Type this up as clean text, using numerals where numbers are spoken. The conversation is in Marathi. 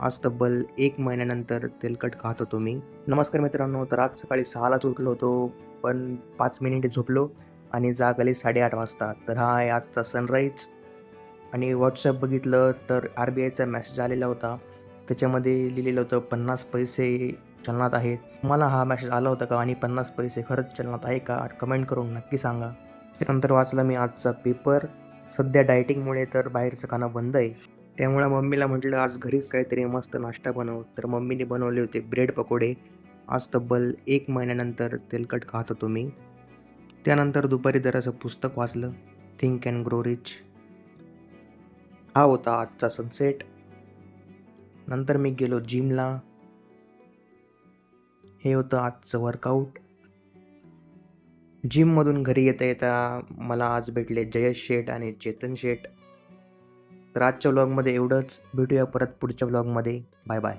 आज तब्बल 1 महिन्यानंतर तेलकट खात होतो मी. नमस्कार मित्रांनो, तर आज सकाळी 6लाच उठलो होतो, पण 5 मिनिटे झोपलो आणि जाग आली 8:30 वाजता. तर हा आहे आजचा सनराईज आणि WhatsApp बघितलं तर RBIचा मेसेज आलेला होता. त्याच्यामध्ये लिहिलेलं होतं 50 पैसे चलनात आहेत. तुम्हाला हा मेसेज आला होता का आणि 50 पैसे खरंच चलनात आहे का? कमेंट करून नक्की सांगा. त्यानंतर वाचला मी आजचा पेपर. सध्या डायटिंगमुळे तर बाहेरचं खाणं बंद आहे. त्यामुळे मम्मीला म्हटलं आज घरीच काहीतरी मस्त नाश्ता बनव. तर मम्मीने बनवले होते ब्रेड पकोडे. आज तब्बल 1 महिन्यानंतर तेलकट खात होतो मी. त्यानंतर दुपारी जरासं पुस्तक वाचलं, थिंक अँड ग्रो रिच. हा होता आजचा सनसेट. नंतर मी गेलो जिमला. हे होतं आजचं वर्कआउट. जिममधून घरी येता येता मला आज भेटले जयेश शेठ आणि चेतन शेठ. तर आजच्या व्लॉगमध्ये एवढंच. भेटूया परत पुढच्या व्लॉगमध्ये. Bye bye.